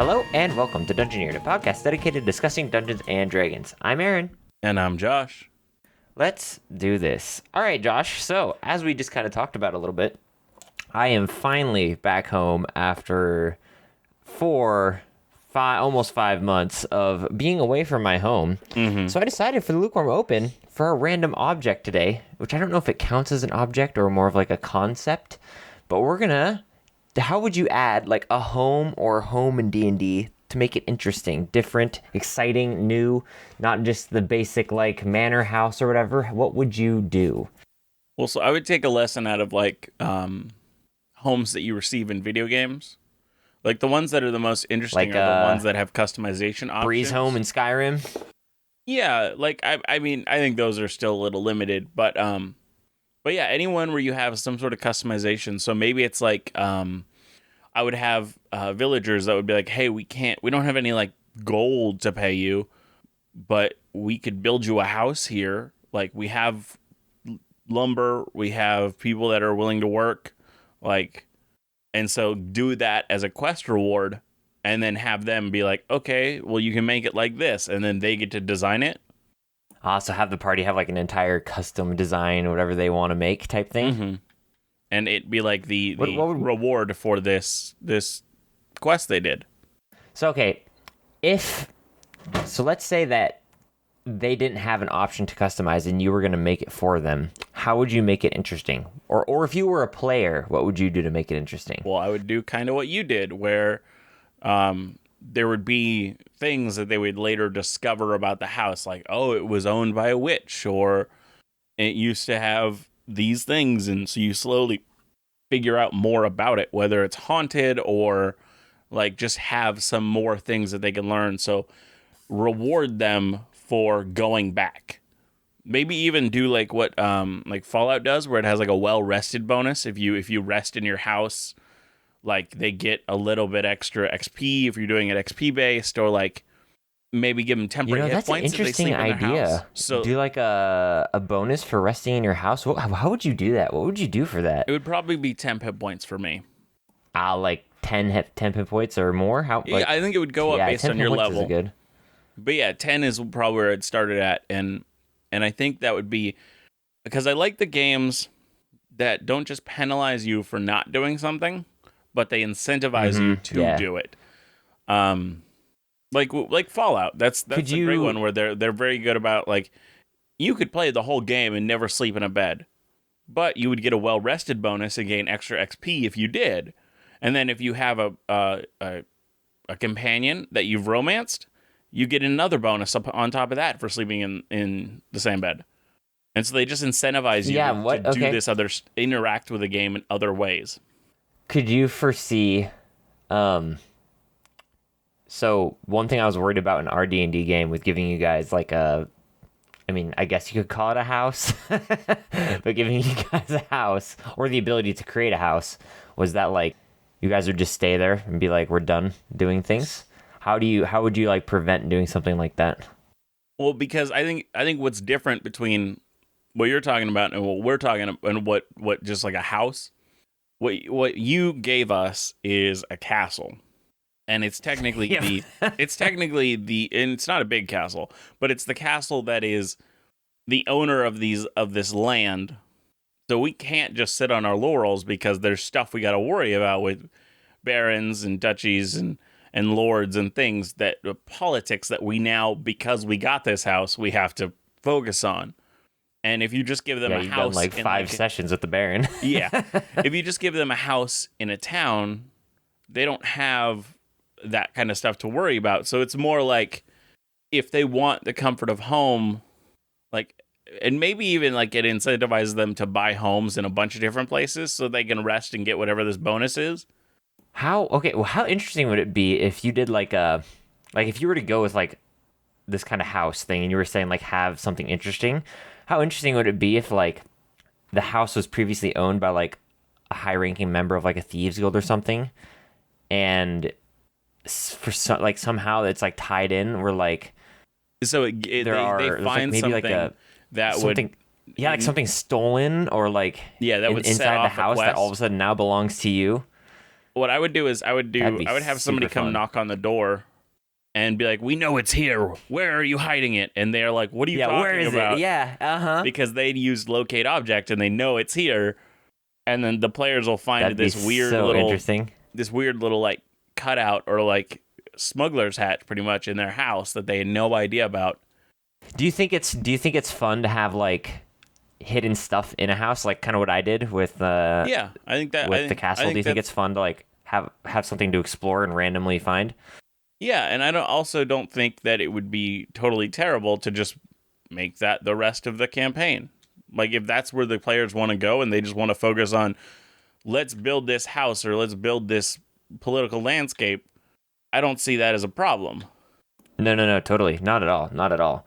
Hello and welcome to Dungeoneer, the podcast dedicated to discussing Dungeons and Dragons. I'm Aaron. And I'm Josh. Let's do this. All right, Josh. So, as we just kind of talked about a little bit, I am finally back home after almost 5 months of being away from my home. So I decided for the Lukewarm Open for a random object today, which I don't know if it counts as an object or more of like a concept, but how would you add like a home or home in D&D to make it interesting, different, exciting, new, not just the basic like manor house or whatever? What would you do? Well, so I would take a lesson out of like homes that you receive in video games. Like the ones that are the most interesting Like, are the ones that have customization options. Breeze Home in Skyrim? Yeah, like I mean, I think those are still a little limited, but yeah, anyone where you have some sort of customization. So maybe it's like I would have villagers that would be like, "Hey, we don't have any like gold to pay you, but we could build you a house here. Like we have lumber, we have people that are willing to work, like, and so do that as a quest reward, and then have them be like, okay, well you can make it like this, and then they get to design it. So have the party have like an entire custom design, whatever they want to make type thing. Mm-hmm. And it'd be like the what would... reward for this quest they did. So, okay, let's say that they didn't have an option to customize and you were going to make it for them. How would you make it interesting? Or if you were a player, what would you do to make it interesting? Well, I would do kind of what you did, where there would be things that they would later discover about the house, like, oh, it was owned by a witch, or it used to have these things, and so you slowly figure out more about it, whether it's haunted or like just have some more things that they can learn. So reward them for going back. Maybe even do like what like Fallout does, where it has like a well rested bonus. If you rest in your house, like they get a little bit extra XP if you're doing it XP based, or like maybe give them temporary hit that's points. An interesting idea. So do like a bonus for resting in your house. How would you do that? What would you do for that? It would probably be 10 hit points for me. Like 10 hit points or more. How? Yeah, I think it would go up based on your level. Is good. But yeah, 10 is probably where it started at, and I think that would be because I like the games that don't just penalize you for not doing something, but they incentivize you to do it. Like Fallout. That's a great one where they're very good about, like, you could play the whole game and never sleep in a bed, but you would get a well rested bonus and gain extra XP if you did. And then if you have a companion that you've romanced, you get another bonus on top of that for sleeping in the same bed. And so they just incentivize you to do this interact with the game in other ways. Could you foresee, so one thing I was worried about in our D&D game with giving you guys like I guess you could call it a house, but giving you guys a house or the ability to create a house was that like you guys would just stay there and be like, we're done doing things. How would you like prevent doing something like that? Well, because I think what's different between what you're talking about and what we're talking about and what just like a house, what you gave us is a castle. And it's technically and it's not a big castle, but it's the castle that is the owner of this land. So we can't just sit on our laurels because there's stuff we got to worry about with barons and duchies and lords and things, that politics that we now, because we got this house, we have to focus on. And if you just give them a house, done like 5 sessions with the baron. Yeah, if you just give them a house in a town, they don't have that kind of stuff to worry about. So it's more like if they want the comfort of home, like, and maybe even like it incentivizes them to buy homes in a bunch of different places so they can rest and get whatever this bonus is. How interesting would it be if you did like if you were to go with like this kind of house thing and you were saying like have something interesting? How interesting would it be if like the house was previously owned by like a high-ranking member of like a thieves guild or something, and for somehow it's like tied in where like so they find like something that would like something stolen or like that would inside the house that all of a sudden now belongs to you. What I would do is I would have somebody super come fun. knock on the door and be like, "We know it's here. Where are you hiding it?" And they're like, "What are you Yeah, talking where is about?" it? Yeah, uh-huh. Because they'd used locate object and they know it's here, and then the players will find That'd be this weird so little interesting. like cutout or like smuggler's hat pretty much in their house that they had no idea about. Do you think it's fun to have like hidden stuff in a house, like kind of what I did with Yeah, I think that with the castle? Do you think it's fun to like have something to explore and randomly find? Yeah, and I don't think that it would be totally terrible to just make that the rest of the campaign. Like if that's where the players want to go and they just want to focus on let's build this house or let's build this political landscape, I don't see that as a problem. No, totally. Not at all. Not at all.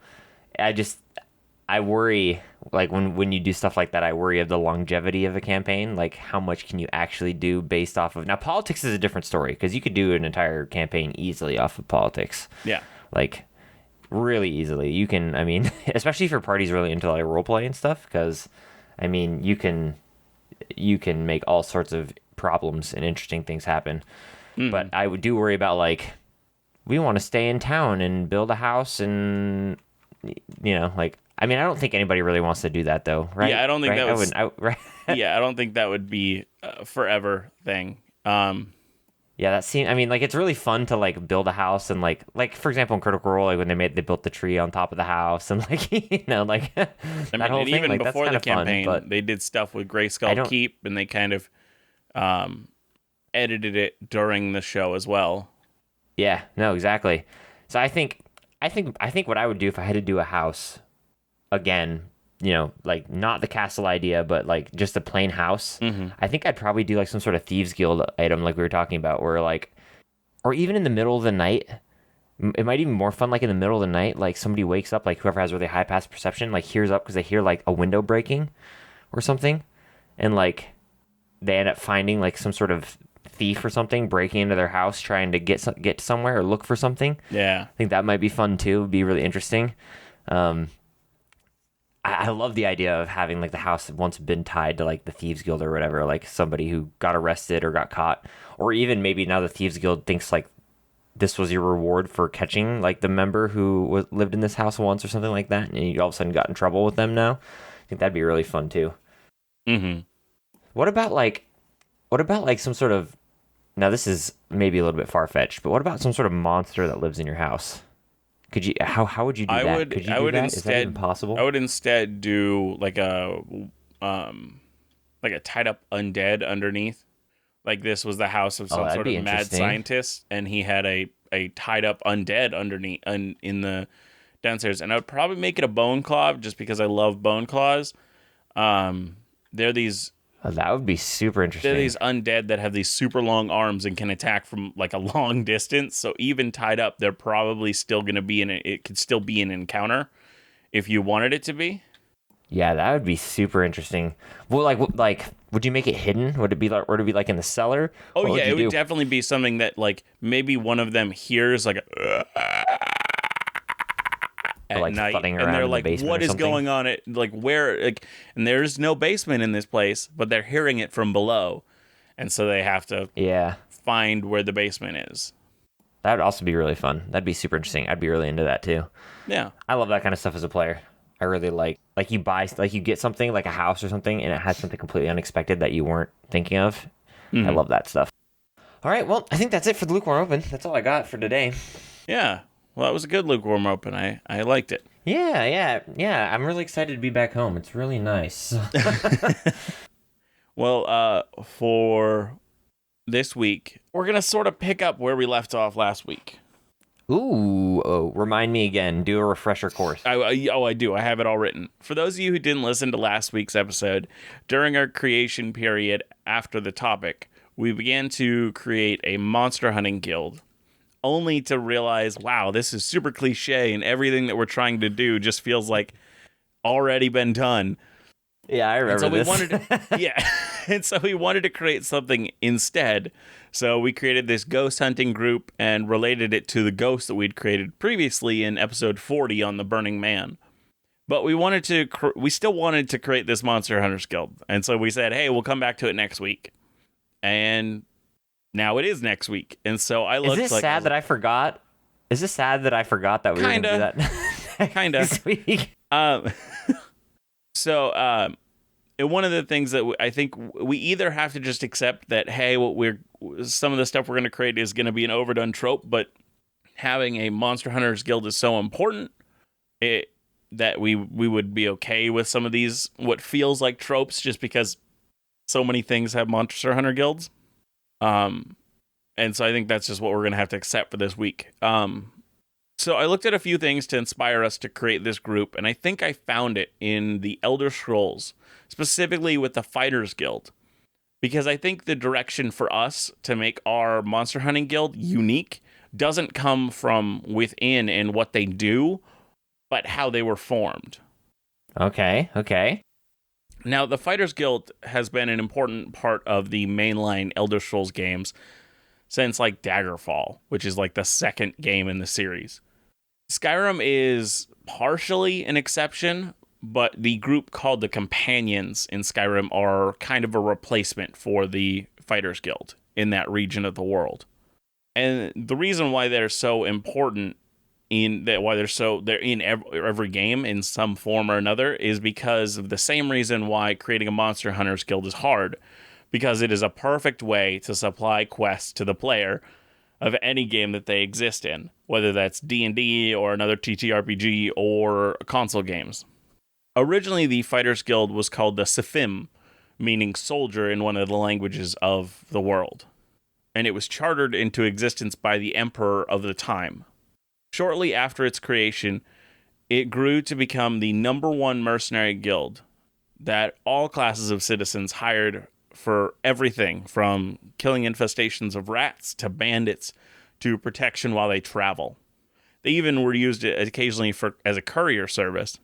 I worry, like when you do stuff like that, I worry of the longevity of a campaign. Like how much can you actually do based off of, now politics is a different story because you could do an entire campaign easily off of politics. Yeah. Like really easily. You can, I mean, especially if your party's really into like role play and stuff, because I mean, you can make all sorts of problems and interesting things happen. But I do worry about like we want to stay in town and build a house and like I mean I don't think anybody really wants to do that though, right? Yeah, I don't think right? that was right? yeah, I don't think that would be a forever thing. Yeah, that seems. I mean, like it's really fun to like build a house and like for example in Critical Role, like when they built the tree on top of the house and like like I that mean, whole and thing. even Like that's before kind the of fun, campaign, but they did stuff with I Grayskull don't. Keep, and they kind of edited it during the show as well. Yeah, no, exactly. So I think what I would do if I had to do a house again, like not the castle idea, but like just a plain house. I think I'd probably do like some sort of Thieves Guild item, like we were talking about, where like, or even in the middle of the night. It might even be more fun, like in the middle of the night, like somebody wakes up, like whoever has really high pass perception, like hears up because they hear like a window breaking or something, and like they end up finding like some sort of thief or something breaking into their house trying to get somewhere or look for something. Yeah. I think that might be fun too. It'd be really interesting. Um, I love the idea of having like the house once been tied to like the Thieves Guild or whatever, like somebody who got arrested or got caught, or even maybe now the Thieves Guild thinks like this was your reward for catching like the member who lived in this house once or something like that, and you all of a sudden got in trouble with them now. I think that'd be really fun too. Mm-hmm. What about like some sort of, now this is maybe a little bit far fetched, but what about some sort of monster that lives in your house? Could you how would you do that? Could you do that? Is that even possible? I would instead do like a tied up undead underneath. Like this was the house of some sort of mad scientist, and he had a tied up undead underneath in the downstairs. And I would probably make it a bone claw just because I love bone claws. They're these. Oh, that would be super interesting. They're these undead that have these super long arms and can attack from like a long distance. So even tied up, they're probably still going to be it could still be an encounter if you wanted it to be. Yeah, that would be super interesting. Well, like, would you make it hidden? Would it be like in the cellar? Oh yeah, it would definitely be something that like maybe one of them hears like at like night, flooding and around they're in the like, basement "What or is something? going on?" Like where like, and there's no basement in this place, but they're hearing it from below, and so they have to find where the basement is. That would also be really fun. That'd be super interesting. I'd be really into that too. Yeah, I love that kind of stuff as a player. I really like you get something like a house or something, and it has something completely unexpected that you weren't thinking of. I love that stuff. All right, well, I think that's it for the Lukewarm Open. That's all I got for today. Yeah. Well, that was a good Lukewarm Open. I liked it. Yeah. I'm really excited to be back home. It's really nice. Well, for this week, we're going to sort of pick up where we left off last week. Ooh, remind me again. Do a refresher course. I do. I have it all written. For those of you who didn't listen to last week's episode, during our creation period after the topic, we began to create a monster hunting guild, only to realize, wow, this is super cliche, and everything that we're trying to do just feels like already been done. Yeah, I remember this. And so we wanted to create something instead. So we created this ghost hunting group and related it to the ghost that we'd created previously in episode 40 on the Burning Man. But we still wanted to create this Monster Hunters Guild. And so we said, hey, we'll come back to it next week. And Now it is next week. And so I looked Is this sad that I forgot? Is this sad that I forgot that we were going to do that? Kinda. This week? So and one of the things that I think we either have to just accept that, hey, some of the stuff we're going to create is going to be an overdone trope, but having a Monster Hunters Guild is so important that we would be okay with some of these, what feels like tropes, just because so many things have Monster Hunter Guilds. And so I think that's just what we're going to have to accept for this week. So I looked at a few things to inspire us to create this group, and I think I found it in the Elder Scrolls, specifically with the Fighters Guild, because I think the direction for us to make our Monster Hunting Guild unique doesn't come from within and what they do, but how they were formed. Okay. Now, the Fighters Guild has been an important part of the mainline Elder Scrolls games since like Daggerfall, which is like the second game in the series. Skyrim is partially an exception, but the group called the Companions in Skyrim are kind of a replacement for the Fighters Guild in that region of the world. And the reason why they're so important they're in every game in some form or another is because of the same reason why creating a Monster Hunters Guild is hard, because it is a perfect way to supply quests to the player of any game that they exist in, whether that's D&D or another TTRPG or console games. Originally, the Fighters Guild was called the Sefim, meaning soldier in one of the languages of the world, and it was chartered into existence by the Emperor of the time. Shortly after its creation, it grew to become the #1 mercenary guild that all classes of citizens hired for everything from killing infestations of rats to bandits to protection while they travel. They even were used occasionally as a courier service.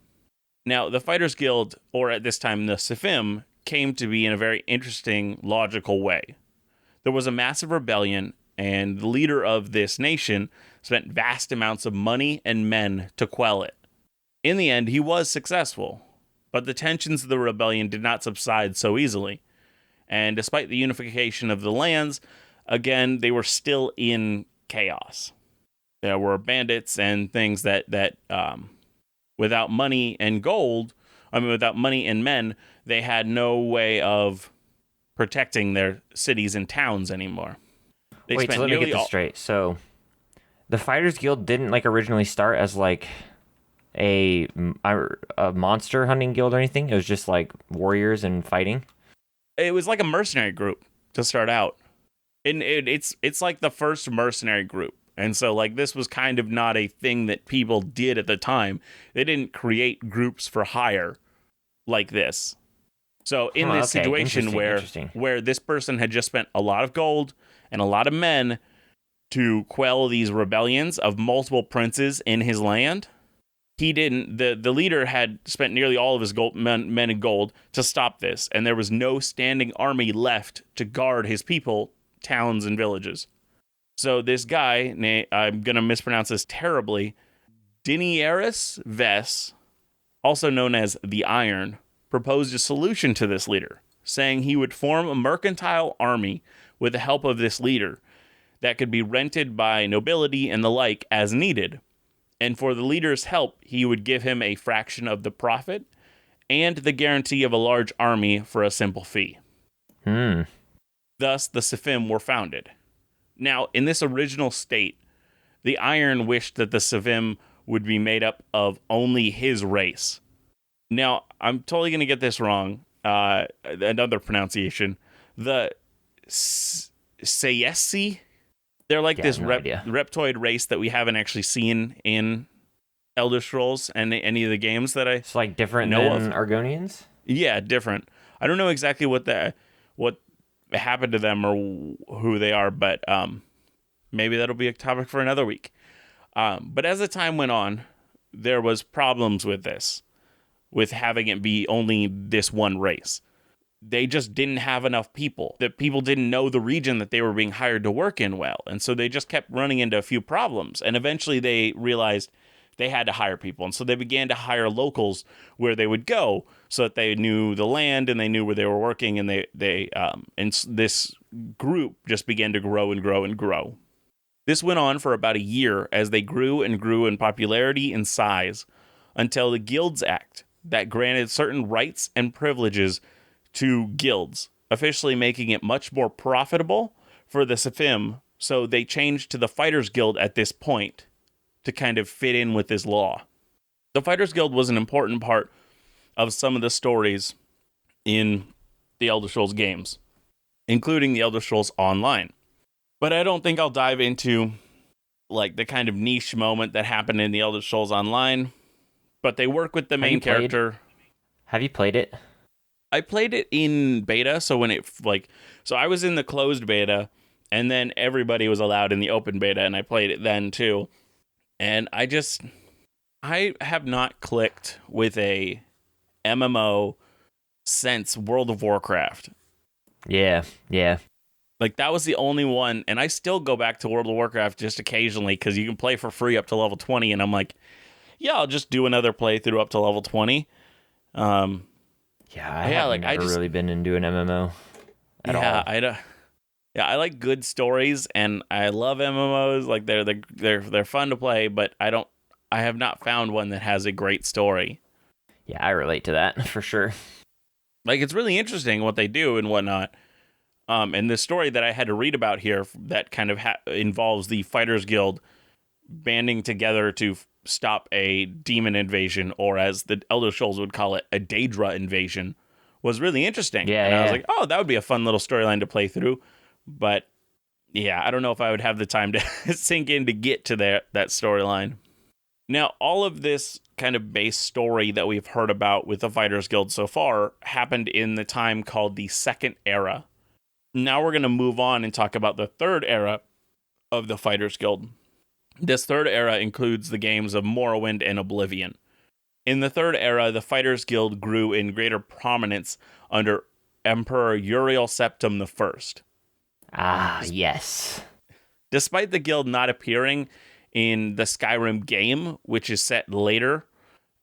Now, the Fighters Guild, or at this time the Sefim, came to be in a very interesting, logical way. There was a massive rebellion, and the leader of this nation spent vast amounts of money and men to quell it. In the end, he was successful, but the tensions of the rebellion did not subside so easily. And despite the unification of the lands, again, they were still in chaos. There were bandits and things that without money and without money and men, they had no way of protecting their cities and towns anymore. Wait, so let me get this straight. So the Fighters Guild didn't originally start as a monster hunting guild or anything? It was just warriors and fighting? It was like a mercenary group to start out. And it's like the first mercenary group. And so this was kind of not a thing that people did at the time. They didn't create groups for hire like this. So in this situation where this person had just spent a lot of gold and a lot of men to quell these rebellions of multiple princes in his land, he didn't. The leader had spent nearly all of his men in gold to stop this, and there was no standing army left to guard his people, towns, and villages. So this guy, I'm going to mispronounce this terribly, Daenerys Vess, also known as the Iron, proposed a solution to this leader, saying he would form a mercantile army with the help of this leader that could be rented by nobility and the like as needed. And for the leader's help, he would give him a fraction of the profit and the guarantee of a large army for a simple fee. Thus, the Sefim were founded. Now, in this original state, the Iron wished that the Sefim would be made up of only his race. Now, I'm totally going to get this wrong. Another pronunciation. The Sayesi, they're this reptoid race that we haven't actually seen in Elder Scrolls and any of the games that I It's different than Argonians? Yeah, different. I don't know exactly what happened to them or who they are, but maybe that'll be a topic for another week. But as the time went on, there was problems with this, with having it be only this one race. They just didn't have enough people. The people didn't know the region that they were being hired to work in well. And so they just kept running into a few problems. And eventually they realized they had to hire people. And so they began to hire locals where they would go so that they knew the land and they knew where they were working. And and this group just began to grow and grow and grow. This went on for about a year as they grew and grew in popularity and size until the Guilds Act that granted certain rights and privileges to guilds, officially making it much more profitable for the Sefim. So they changed to the Fighters Guild at this point to kind of fit in with this law. The Fighters Guild was an important part of some of the stories in the Elder Scrolls games, including the Elder Scrolls Online. But I don't think I'll dive into like the kind of niche moment that happened in the Elder Scrolls Online. But they work with the main character. Have you played it? I played it in beta, so I was in the closed beta, and then everybody was allowed in the open beta, and I played it then too. And I have not clicked with a MMO since World of Warcraft. Yeah. Like, that was the only one, and I still go back to World of Warcraft just occasionally, because you can play for free up to level 20, and I'm like, yeah, I'll just do another playthrough up to level 20. I haven't really been into an MMO at all. I like good stories, and I love MMOs. Like, they're fun to play, but I have not found one that has a great story. Yeah, I relate to that for sure. Like, it's really interesting what they do and whatnot. And the story that I had to read about here that kind of involves the Fighters Guild banding together to stop a demon invasion, or as the Elder Scrolls would call it, a Daedra invasion, was really interesting. I was like, oh, that would be a fun little storyline to play through. But yeah, I don't know if I would have the time to sink in to get to that storyline. Now, all of this kind of base story that we've heard about with the Fighters Guild so far happened in the time called the Second Era. Now we're going to move on and talk about the Third Era of the Fighters Guild. This Third Era includes the games of Morrowind and Oblivion. In the Third Era, the Fighters Guild grew in greater prominence under Emperor Uriel Septim I. Ah, yes. Despite the guild not appearing in the Skyrim game, which is set later,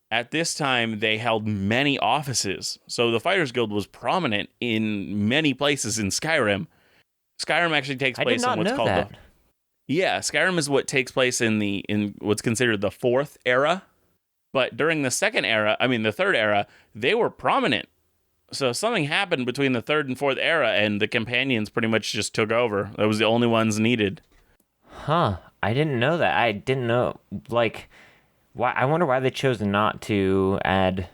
at this time they held many offices. So the Fighters Guild was prominent in many places in Skyrim. Skyrim actually takes place in what's called Skyrim is what takes place in what's considered the Fourth Era. But during the the Third Era, they were prominent. So something happened between the Third and Fourth Era, and the companions pretty much just took over. That was the only ones needed. Huh. I didn't know that. I didn't know, like, why. I wonder why they chose not to add.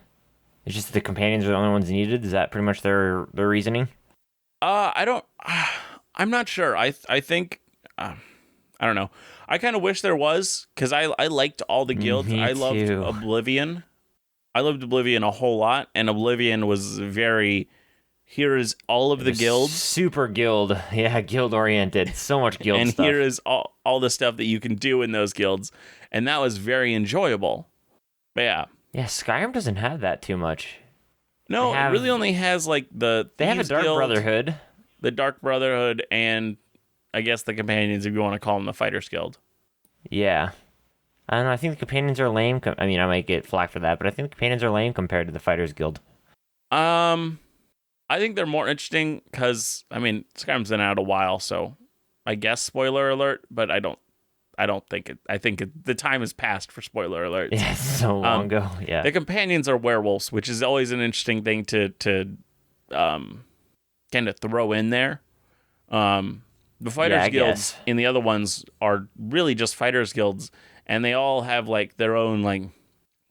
It's just the companions are the only ones needed. Is that pretty much their reasoning? I'm not sure. I think, I don't know. I kind of wish there was, because I liked all the guilds. Me I loved too. Oblivion. I loved Oblivion a whole lot, and Oblivion was very, here is all of the guilds. Super guild. Yeah, guild oriented. So much guild and stuff. And here is all the stuff that you can do in those guilds. And that was very enjoyable. But yeah. Yeah, Skyrim doesn't have that too much. No, it really only has like the They have a Dark Brotherhood. The Dark Brotherhood, and I guess the companions, if you want to call them the Fighters Guild. Yeah. I don't know, I think the companions are lame. I mean, I might get flack for that, but I think the companions are lame compared to the Fighters Guild. I think they're more interesting because, I mean, Skyrim's been out a while, so I guess spoiler alert, but I don't think it. I think the time has passed for spoiler alerts. Yeah, so long ago. Yeah. The companions are werewolves, which is always an interesting thing to kind of throw in there. The Fighters Guilds in the other ones are really just Fighters Guilds, and they all have like their own like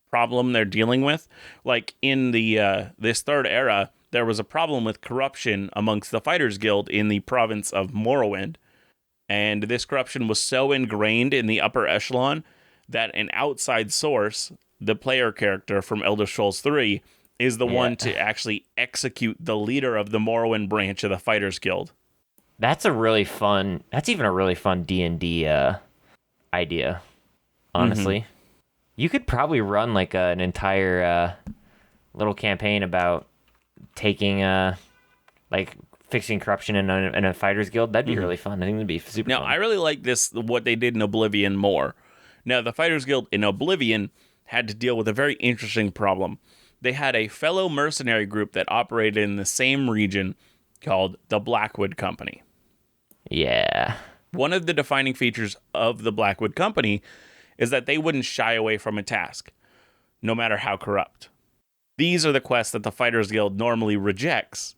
problem they're dealing with. Like in the this Third Era, there was a problem with corruption amongst the Fighters Guild in the province of Morrowind. And this corruption was so ingrained in the upper echelon that an outside source, the player character from Elder Scrolls 3, is the one to actually execute the leader of the Morrowind branch of the Fighters Guild. That's even a really fun D&D idea, honestly. Mm-hmm. You could probably run like an entire little campaign about taking fixing corruption in a Fighters Guild. That'd be really fun. I think that'd be super fun. Now, I really like what they did in Oblivion more. Now, the Fighters Guild in Oblivion had to deal with a very interesting problem. They had a fellow mercenary group that operated in the same region called the Blackwood Company. Yeah. One of the defining features of the Blackwood Company is that they wouldn't shy away from a task, no matter how corrupt. These are the quests that the Fighters Guild normally rejects.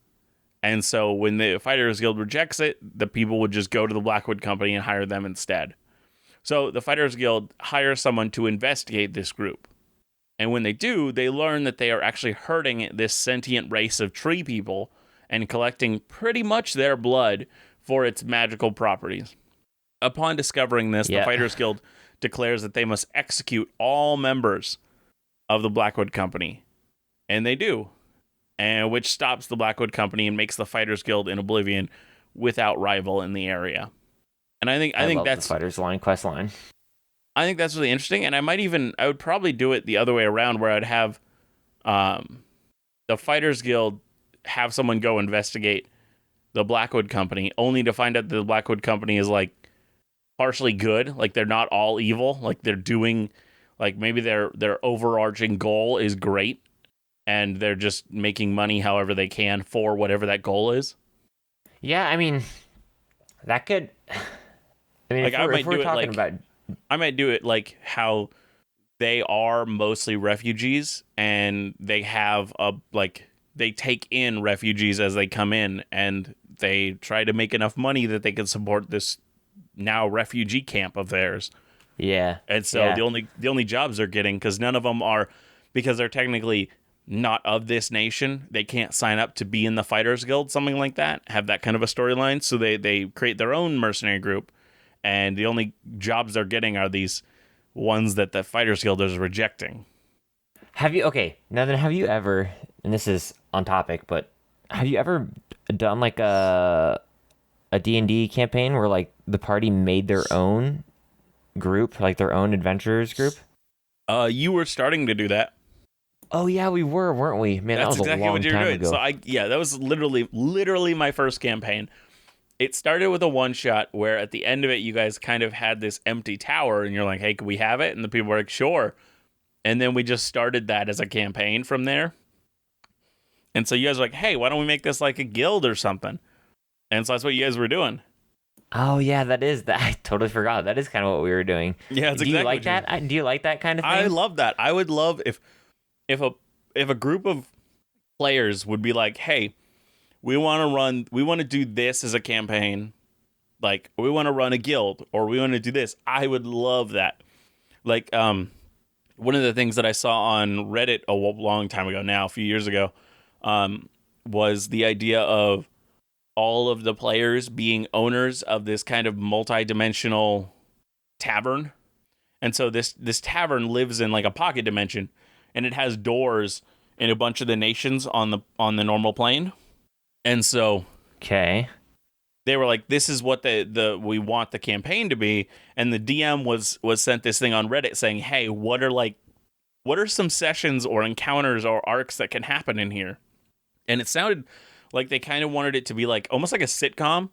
And so when the Fighters Guild rejects it, the people would just go to the Blackwood Company and hire them instead. So the Fighters Guild hires someone to investigate this group. And when they do, they learn that they are actually hurting this sentient race of tree people and collecting pretty much their blood for its magical properties. Upon discovering this, the Fighters Guild declares that they must execute all members of the Blackwood Company. And they do. And which stops the Blackwood Company and makes the Fighters Guild in Oblivion without rival in the area. And I think love that's the Fighters line quest line. I think that's really interesting, and I would probably do it the other way around, where I'd have the Fighters Guild have someone go investigate the Blackwood Company, only to find out that the Blackwood Company is like partially good, like they're not all evil, like they're doing, like maybe their overarching goal is great, and they're just making money however they can for whatever that goal is. Yeah, I mean, that could. I mean, like if we're talking about. I might do it like how they are mostly refugees, and they have they take in refugees as they come in, and they try to make enough money that they can support this now refugee camp of theirs. Yeah. And so the only jobs they're getting, because none of them are, because they're technically not of this nation, they can't sign up to be in the Fighters Guild, something like that, have that kind of a storyline. So they create their own mercenary group. And the only jobs they're getting are these ones that the Fighters Guild is rejecting. Have you ever, and this is on topic, but have you ever done like a D&D campaign where like the party made their own group, like their own adventurers group? You were starting to do that. Oh yeah, we were, weren't we? Man, that's that was exactly a long what you're time doing. ago. So that was literally my first campaign. It started with a one-shot where at the end of it, you guys kind of had this empty tower, and you're like, hey, can we have it? And the people were like, sure. And then we just started that as a campaign from there. And so you guys were like, hey, why don't we make this like a guild or something? And so that's what you guys were doing. Oh, yeah, that is that. I totally forgot. That is kind of what we were doing. Yeah, do you like that? Do you like that kind of thing? I love that. I would love if a group of players would be like, hey, we want to do this as a campaign. Like, we want to run a guild, or we want to do this. I would love that. Like, one of the things that I saw on Reddit a long time ago now, a few years ago, was the idea of all of the players being owners of this kind of multi-dimensional tavern. And so this tavern lives in like a pocket dimension, and it has doors in a bunch of the nations on the normal plane. And so okay, they were like, this is what we want the campaign to be. And the DM was sent this thing on Reddit saying, hey, what are some sessions or encounters or arcs that can happen in here? And it sounded like they kind of wanted it to be like almost like a sitcom,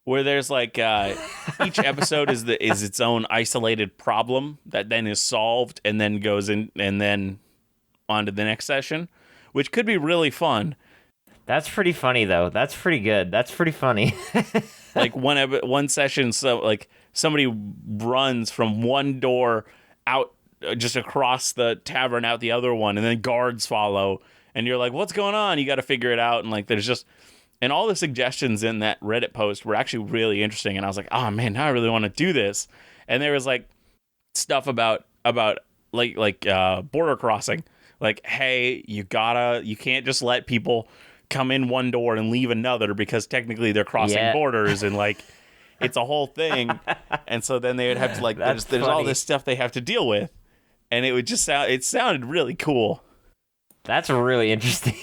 where there's like each episode is its own isolated problem that then is solved and then goes in and then on to the next session, which could be really fun. That's pretty funny though. That's pretty good. That's pretty funny. Like one session, so like somebody runs from one door out just across the tavern out the other one, and then guards follow, and you're like, what's going on? You got to figure it out. And like and all the suggestions in that Reddit post were actually really interesting. And I was like, oh man, now I really want to do this. And there was like stuff about border crossing. Like, hey, you can't just let people come in one door and leave another, because technically they're crossing borders, and like it's a whole thing. And so then they would have to like there's all this stuff they have to deal with, and it would just sounded really cool. That's really interesting.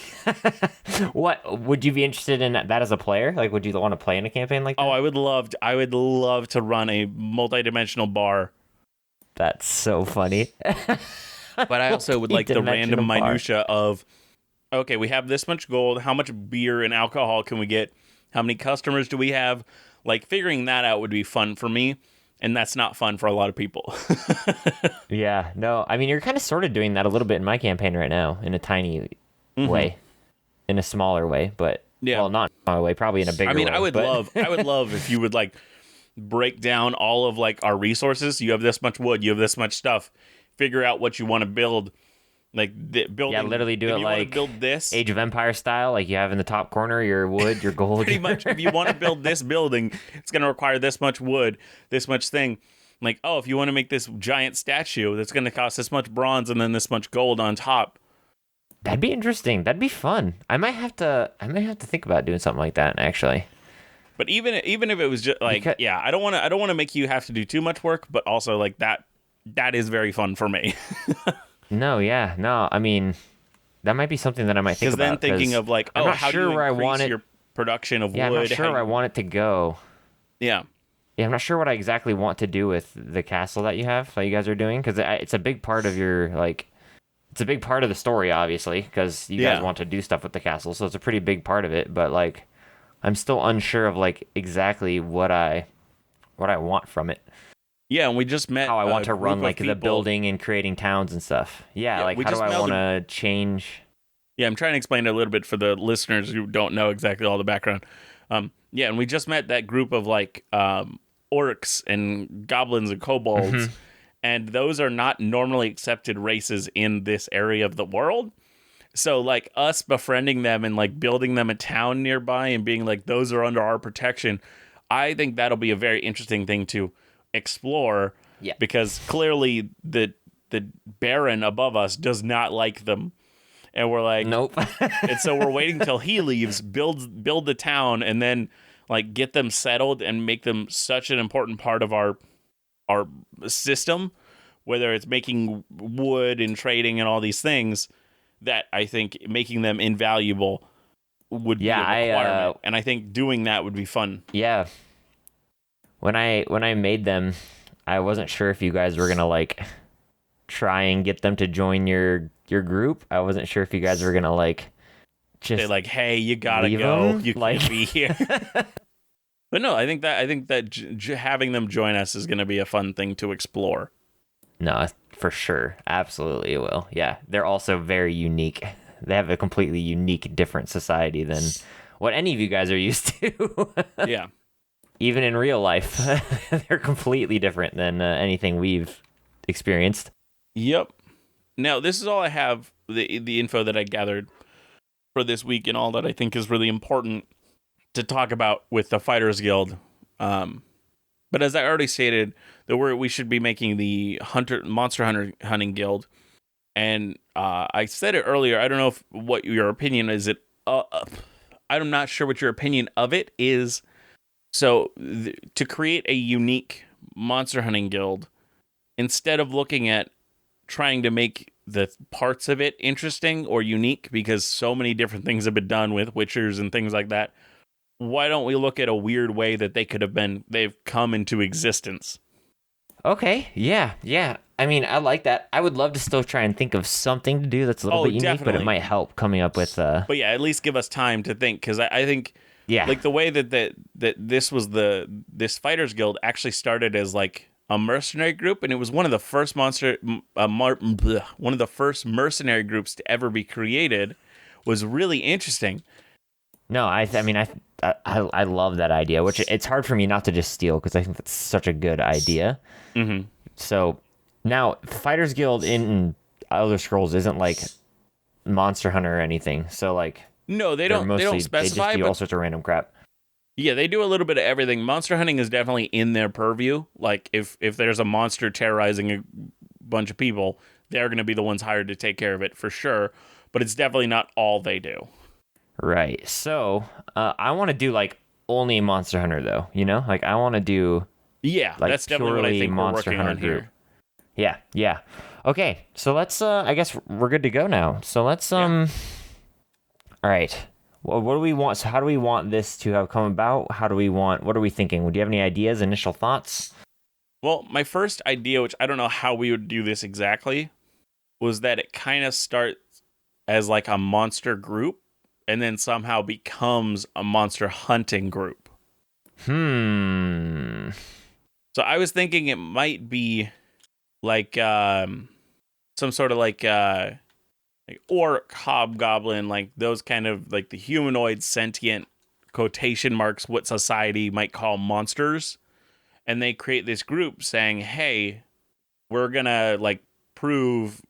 What would you be interested in that as a player? Like, would you want to play in a campaign like that? Oh, I would love to run a multi-dimensional bar. That's so funny. But I also would like the random minutia of, okay, we have this much gold. How much beer and alcohol can we get? How many customers do we have? Like, figuring that out would be fun for me, and that's not fun for a lot of people. Yeah, no, I mean, you're kind of sort of doing that a little bit in my campaign right now, in a tiny way, in a smaller way, but Yeah. Well, not in a way, probably in a bigger I mean, way. I would love if you would like break down all of like our resources. You have this much wood, you have this much stuff. Figure out what you want to build. Like building. Yeah, literally do if it you want to like build this. Age of Empire style, like you have in the top corner your wood, your gold. Pretty much, if you want to build this building, it's going to require this much wood, this much thing. Like, oh, if you want to make this giant statue, that's going to cost this much bronze and then this much gold on top. That'd be interesting. That'd be fun. I might have to think about doing something like that actually. But even if it was just like, yeah, I don't want to make you have to do too much work, but also like that is very fun for me. No, I mean, that might be something that I might think about. Because then thinking of like, I'm not how sure do you where I increase want it. your production of wood? I'm not sure where I want it to go. Yeah. Yeah, I'm not sure what I exactly want to do with the castle that you guys are doing, because it's a big part of it's a big part of the story, obviously, because you guys want to do stuff with the castle, so it's a pretty big part of it. But like, I'm still unsure of like exactly what I want from it. Yeah, and we just met how I want to run like the people. Building and creating towns and stuff. Yeah, like how do I want to change? Yeah, I'm trying to explain it a little bit for the listeners who don't know exactly all the background. Yeah, and we just met that group of like orcs and goblins and kobolds, and those are not normally accepted races in this area of the world. So like us befriending them and like building them a town nearby and being like, those are under our protection, I think that'll be a very interesting thing to explore. Yeah, because clearly the Baron above us does not like them, and we're like, nope. And so we're waiting till he leaves, build the town, and then like get them settled and make them such an important part of our system, whether it's making wood and trading and all these things, that I think making them invaluable would be a requirement. And I think doing that would be fun. Yeah. When I made them, I wasn't sure if you guys were gonna like try and get them to join your group. I wasn't sure if you guys were gonna like just say like, hey, you gotta go. You can't be here. But no, I think that having them join us is gonna be a fun thing to explore. No, for sure, absolutely it will. Yeah, they're also very unique. They have a completely unique, different society than what any of you guys are used to. Yeah. Even in real life, they're completely different than anything we've experienced. Yep. Now, this is all I have, the info that I gathered for this week and all that I think is really important to talk about with the Fighters Guild. But as I already stated, we should be making the Monster Hunting Guild. And I said it earlier, I don't know what your opinion is. I'm not sure what your opinion of it is. So to create a unique monster hunting guild, instead of looking at trying to make the parts of it interesting or unique, because so many different things have been done with witchers and things like that, why don't we look at a weird way that they've come into existence? Okay, yeah. I mean, I like that. I would love to still try and think of something to do that's a little bit unique, definitely. But it might help coming up with... But yeah, at least give us time to think, because I think... Yeah, like the way that this Fighters Guild actually started as like a mercenary group, and it was one of the first mercenary groups to ever be created, was really interesting. No, I love that idea, which it's hard for me not to just steal, because I think that's such a good idea. Mm-hmm. So now, Fighters Guild in Elder Scrolls isn't like Monster Hunter or anything. So like. No, they don't specify. They just do all sorts of random crap. Yeah, they do a little bit of everything. Monster hunting is definitely in their purview. Like, if there's a monster terrorizing a bunch of people, they're going to be the ones hired to take care of it for sure. But it's definitely not all they do. Right. So, I want to do, like, only Monster Hunter, though. You know? Like, I want to do... Yeah, like, that's definitely what I think Monster we're working Hunter on here. Group. Yeah. Okay, so let's... I guess we're good to go now. So let's... All right. Well, what do we want? So how do we want this to have come about? What are we thinking? Do you have any ideas, initial thoughts? Well, my first idea, which I don't know how we would do this exactly, was that it kind of starts as like a monster group and then somehow becomes a monster hunting group. So I was thinking it might be like some sort of like like orc, hobgoblin, like those kind of like the humanoid sentient quotation marks what society might call monsters. And they create this group saying, hey, we're gonna like prove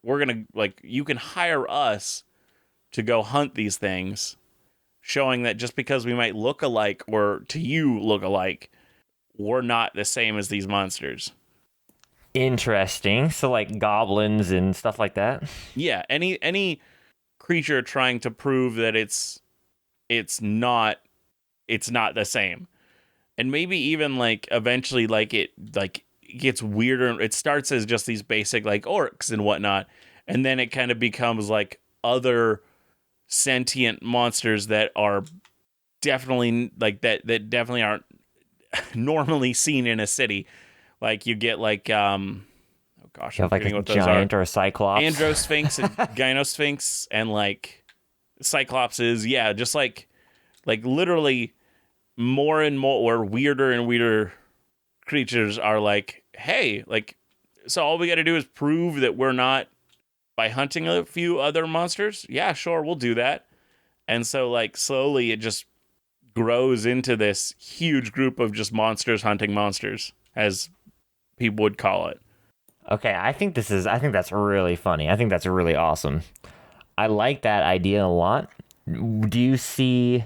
we're gonna like you can hire us to go hunt these things, showing that just because we might look alike or to you look alike, we're not the same as these monsters. Interesting. So like goblins and stuff like that. Yeah, any creature trying to prove that it's not the same. And maybe even like eventually like it gets weirder. It starts as just these basic like orcs and whatnot, and then it kind of becomes like other sentient monsters that are definitely like that definitely aren't normally seen in a city. Like you get like oh gosh, You have I'm like forgetting a what those giant are. or a cyclops. Androsphinx and Gynosphinx and like Cyclopses, yeah, just like literally more and more weirder and weirder creatures are like, hey, like, so all we got to do is prove that we're not by hunting a few other monsters. Yeah, sure, we'll do that. And so like slowly it just grows into this huge group of just monsters hunting monsters, as people would call it. Okay, I think that's really funny. I think that's really awesome. I like that idea a lot. Do you see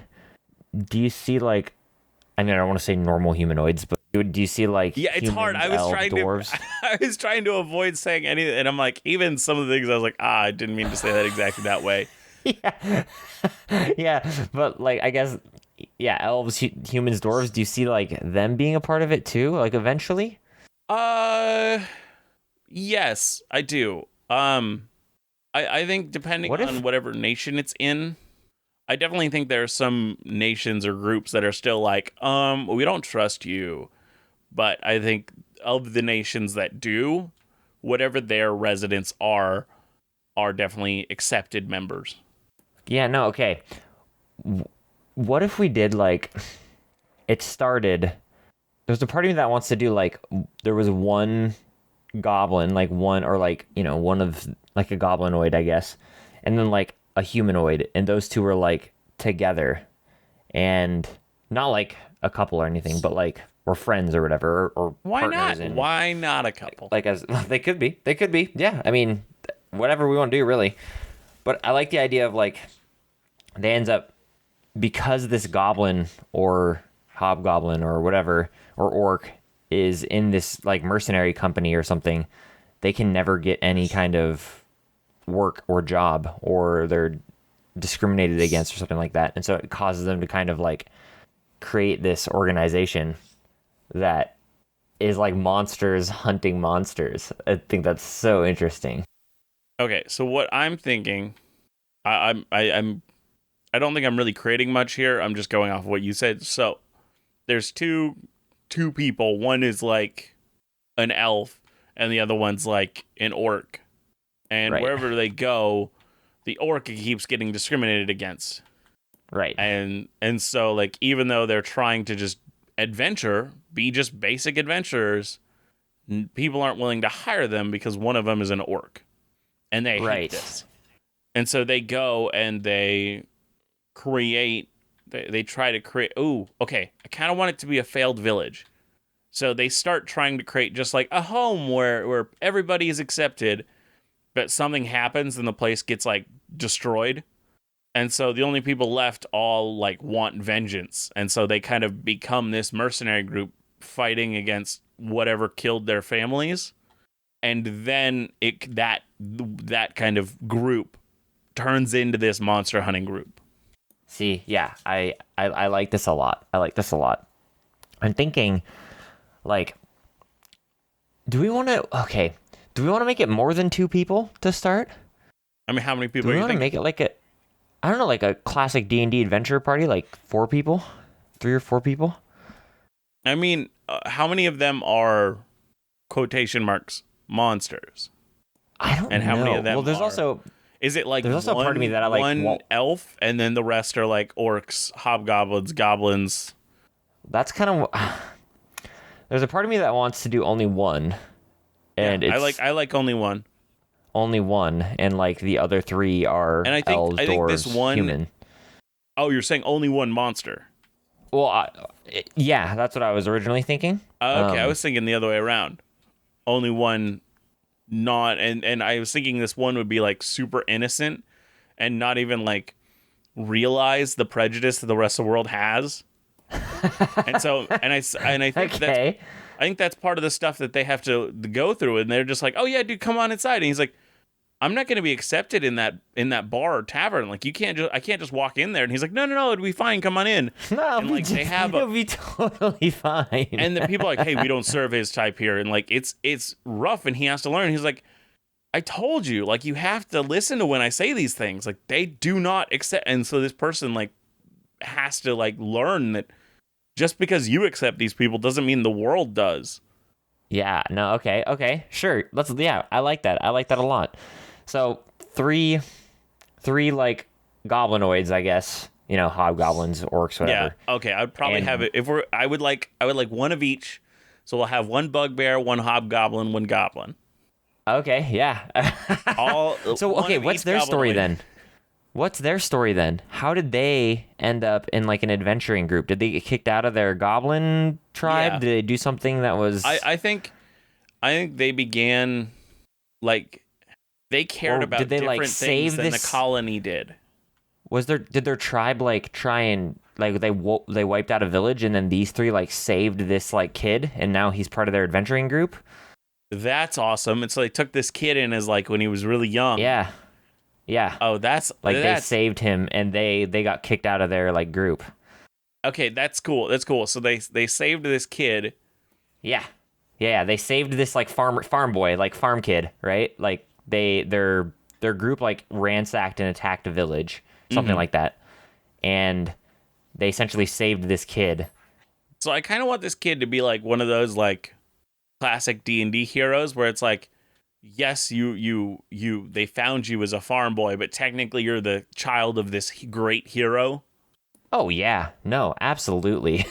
like, I mean, I don't want to say normal humanoids, but do you see like Yeah, it's hard. humans, elves, dwarves? I was trying to avoid saying anything, and I'm like, even some of the things I was like, I didn't mean to say that exactly that way. Yeah. Yeah, but like I guess yeah, elves, humans, dwarves, do you see like them being a part of it too, like eventually? Yes, I do. I think depending What if on whatever nation it's in, I definitely think there are some nations or groups that are still like, we don't trust you. But I think of the nations that do, whatever their residents are definitely accepted members. Yeah, no, okay. What if we did like it started there's a part of me that wants to do like there was one goblin, like one or like, one of like a goblinoid, I guess, and then like a humanoid, and those two were like together and not like a couple or anything, but like we're friends or whatever or Why partners not? in, Why not a couple? like as they could be. Yeah, I mean, whatever we want to do really. But I like the idea of like they ends up because this goblin or hobgoblin or whatever or orc is in this like mercenary company or something, they can never get any kind of work or job, or they're discriminated against or something like that. And so it causes them to kind of like create this organization that is like monsters hunting monsters. I think that's so interesting. Okay, so what I'm thinking, I don't think I'm really creating much here. I'm just going off of what you said. So there's two people. One is like an elf, and the other one's like an orc. And Right. wherever they go, the orc keeps getting discriminated against. Right. And so like even though they're trying to just be just basic adventurers, people aren't willing to hire them because one of them is an orc, and they hate this. And so they go and they try to create. Oh, okay. I kind of want it to be a failed village. So they start trying to create just like a home where everybody is accepted, but something happens and the place gets like destroyed. And so the only people left all like want vengeance. And so they kind of become this mercenary group fighting against whatever killed their families. And then that kind of group turns into this monster hunting group. See, yeah, I like this a lot. I'm thinking, like, do we want to make it more than 2 people to start? I mean, how many Do people we are you want to thinking? make it like I don't know, like a classic D&D adventure party, like 4 people? 3 or 4 people? I mean, how many of them are quotation marks monsters? I don't know. And how many of them well, there's are- also Is it like There's also a one, part of me that I like one won't- elf and then the rest are like orcs, hobgoblins, goblins? that's kind of there's a part of me that wants to do only one. And Yeah, it's I like only one. only one, and like the other three are And elves, I think dwarves, this one. human. Oh, you're saying only one monster? Well, yeah, that's what I was originally thinking. Okay, I was thinking the other way around. Only one, not, and I was thinking this one would be like super innocent and not even like realize the prejudice that the rest of the world has. and I think Okay. that's part of the stuff that they have to go through, and they're just like, oh yeah, dude, come on inside. And he's like, I'm not going to be accepted in that bar or tavern. Like, I can't just walk in there. And he's like, no, it'll be fine. Come on in. No, and like they have it'll be totally fine. and the people are like, hey, we don't serve his type here. And like, it's rough, and he has to learn. He's like, I told you, like, you have to listen to when I say these things. Like, they do not accept. And so this person like has to like learn that just because you accept these people doesn't mean the world does. Yeah, no, okay, sure. I like that. I like that a lot. So three like goblinoids, I guess. You know, hobgoblins, orcs, whatever. Yeah. Okay. I'd probably have it I would like one of each. So we'll have one bugbear, one hobgoblin, one goblin. Okay, yeah. So okay, what's their story then? What's their story then? How did they end up in like an adventuring group? Did they get kicked out of their goblin tribe? Yeah. Did they do something that was? I think they began like they cared Or about did they, different like, things save than this- the colony did. Did their tribe like try and like they wiped out a village and then these three like saved this like kid and now he's part of their adventuring group? That's awesome. And so they took this kid in as like when he was really young. Yeah. Yeah. Oh, that's Like they that's saved him and they got kicked out of their like group. okay. That's cool. That's cool. So they saved this kid. Yeah. Yeah, they saved this like farm boy, like farm kid, right? Like their group like ransacked and attacked a village, something like that. And they essentially saved this kid. So I kind of want this kid to be like one of those like classic D&D heroes where it's like, yes, they found you as a farm boy, but technically you're the child of this great hero. Oh yeah. No, absolutely.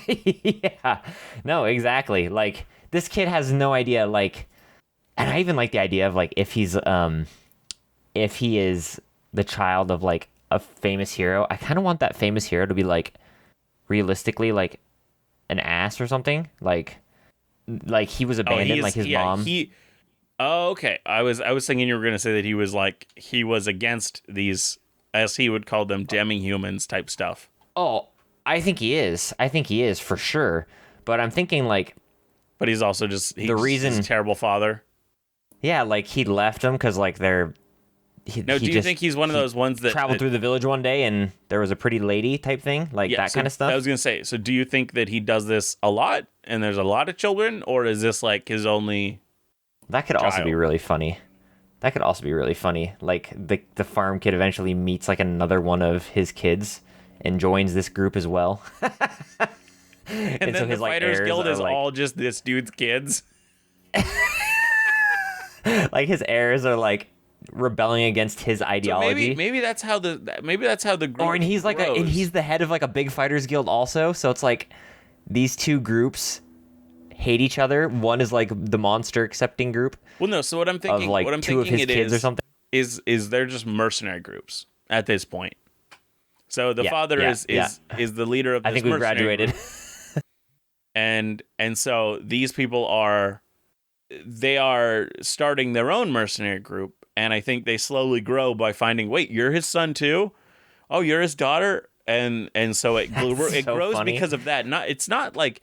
Yeah. No, exactly. Like this kid has no idea like and I even like the idea of like if he is the child of like a famous hero, I kind of want that famous hero to be like realistically like an ass or something. Like he was abandoned like his mom. Oh, okay. I was thinking you were going to say that he was against these, as he would call them, demi-humans type stuff. Oh, I think he is. I think he is for sure. But I'm thinking like but he's also just he's reason- a terrible father. yeah, like he left them because like they're. No, do you think he's one of those ones that traveled through the village one day and there was a pretty lady type thing, like yeah, that so kind of stuff? I was gonna say. So, do you think that he does this a lot, and there's a lot of children, or is this like his only? That could also be child? really funny. That could also be really funny. Like the farm kid eventually meets like another one of his kids and joins this group as well. And then so the his, like, Fighters heirs Guild are, is like- all just this dude's kids. Like his heirs are like rebelling against his So ideology. maybe that's how the group. Or and he's like grows. and he's the head of like a big fighters guild also. So it's like these two groups hate each other. One is like the monster accepting group Well, no. So what I'm of thinking, like what I'm two of thinking his it kids or something. is they're just mercenary groups at this point. So the Yeah, father yeah, is the leader of this I think we mercenary graduated. group. and so these people are starting their own mercenary group, and I think they slowly grow by finding, wait, you're his son too? Oh, you're his daughter? And so it so grows funny. because of that. That's not like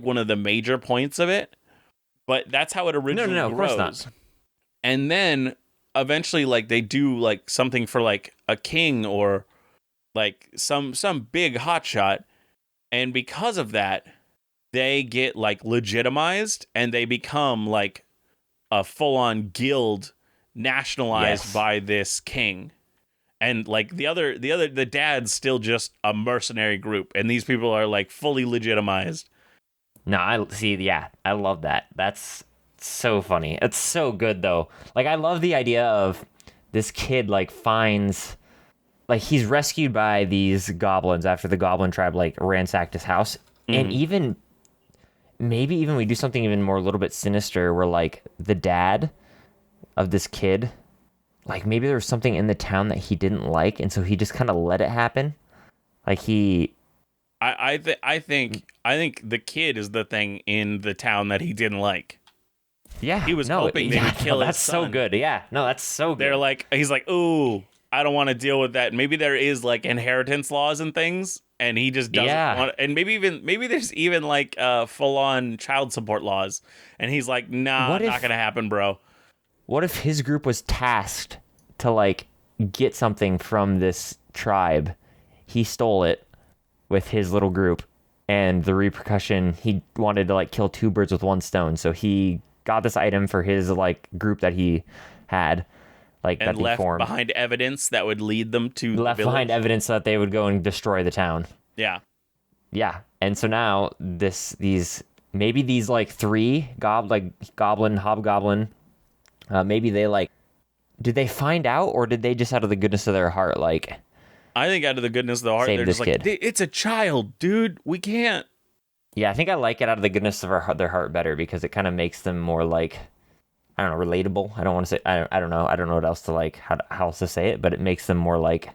one of the major points of it, but that's how it originally no, of course grows. not. And then eventually like they do like something for like a king or like some big hotshot, and because of that they get like legitimized and they become like a full-on guild nationalized Yes. by this king. And like the dad's still just a mercenary group, and these people are like fully legitimized. No, I see. Yeah, I love that. That's so funny. It's so good though. Like I love the idea of this kid like finds like he's rescued by these goblins after the goblin tribe like ransacked his house, and even maybe even we do something even more a little bit sinister where like the dad of this kid. Like maybe there was something in the town that he didn't like, and so he just kind of let it happen. Like he, I think the kid is the thing in the town that he didn't like. yeah, He was hoping they would kill his that's so son. good. Yeah, no, that's so good. They're like, he's like, ooh, I don't want to deal with that. Maybe there is like inheritance laws and things, and he just doesn't Yeah. want. And maybe there's even like full on child support laws, and he's like, nah, What if- not gonna happen, bro. What if his group was tasked to like get something from this tribe? He stole it with his little group, and the repercussion, he wanted to like kill two birds with one stone. So he got this item for his like group that he had, like And that he left formed. behind evidence that would lead them to the Left village. behind evidence that they would go and destroy the town. Yeah. Yeah, and so now these like three goblin, hobgoblin, maybe they like, did they find out, or did they just out of the goodness of their heart like I think out of the goodness of the heart, Save they're this just like, kid. it's a child, dude. We can't. Yeah, I think I like it out of the goodness of their heart better because it kind of makes them more like, I don't know, relatable. I don't want to say, I don't know what else to like, how else to say it, but it makes them more like,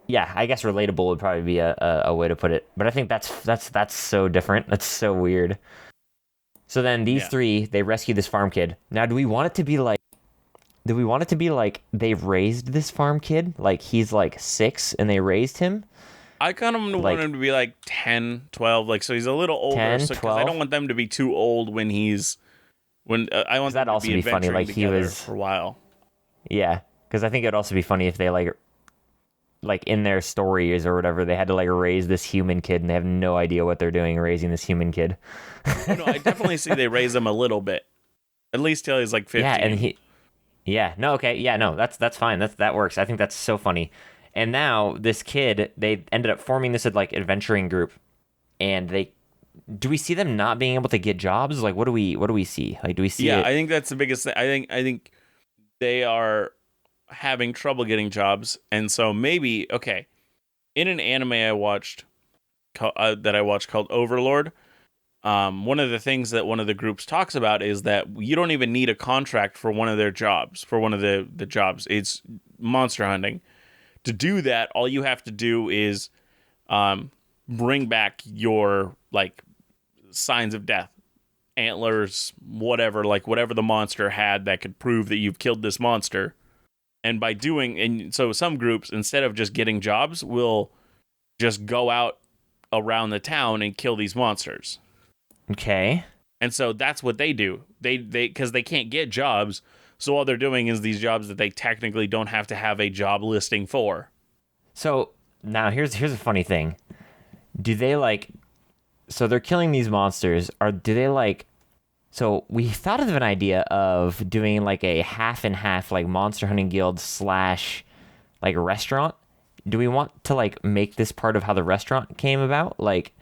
yeah, I guess relatable would probably be a way to put it. But I think that's so different. That's so weird. So then these three, they rescue this farm kid. Now, do we want it to be like they raised this farm kid? Like he's like 6 and they raised him? I kind of want him to be like 10, 12, like so he's a little older. 10, Because I 12? don't want them to be too old when I want them That'd to also be be funny, adventuring like, he together was- for a while. Yeah, because I think it'd also be funny if they like in their stories or whatever, they had to like raise this human kid and they have no idea what they're doing raising this human kid. Oh, no, I definitely see they raise him a little bit, at least till he's like 15. Yeah, and that's fine. That works. I think that's so funny. And now this kid, they ended up forming this like adventuring group, and do we see them not being able to get jobs? Like, what do we see? Like, do we see? Yeah, it? I think that's the biggest thing. I think they are having trouble getting jobs, and so maybe in an anime I watched called Overlord. One of the things that one of the groups talks about is that you don't even need a contract for one of their jobs. For one of the jobs, it's monster hunting. To do that, all you have to do is bring back your like signs of death, antlers, whatever the monster had that could prove that you've killed this monster. And so some groups, instead of just getting jobs, will just go out around the town and kill these monsters. Okay. And so that's what they do. They because they can't get jobs, so all they're doing is these jobs that they technically don't have to have a job listing for. So now here's a funny thing. Do they like? So they're killing these monsters. Do they like? So we thought of an idea of doing like a half and half, like Monster Hunting Guild / like restaurant. Do we want to like make this part of how the restaurant came about? Like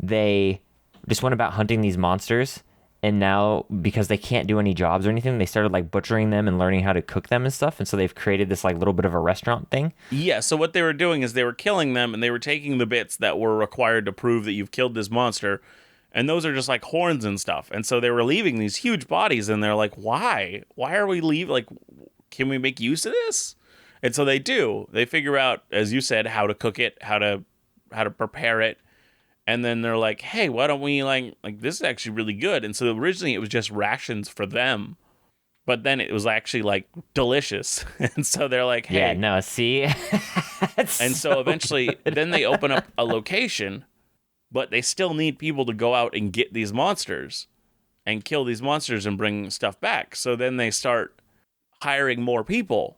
they just went about hunting these monsters, and now because they can't do any jobs or anything, they started like butchering them and learning how to cook them and stuff. And so they've created this like little bit of a restaurant thing. Yeah, so what they were doing is they were killing them, and they were taking the bits that were required to prove that you've killed this monster, and those are just like horns and stuff. And so they were leaving these huge bodies, and they're like, why? Why are we leaving? Like, can we make use of this? And so they do. They figure out, as you said, how to cook it, how to prepare it. And then they're like, hey, why don't we like this is actually really good. And so originally it was just rations for them, but then it was actually like delicious. And so they're like, hey. Yeah, no, see? And so eventually then they open up a location, but they still need people to go out and get these monsters and kill these monsters and bring stuff back. So then they start hiring more people,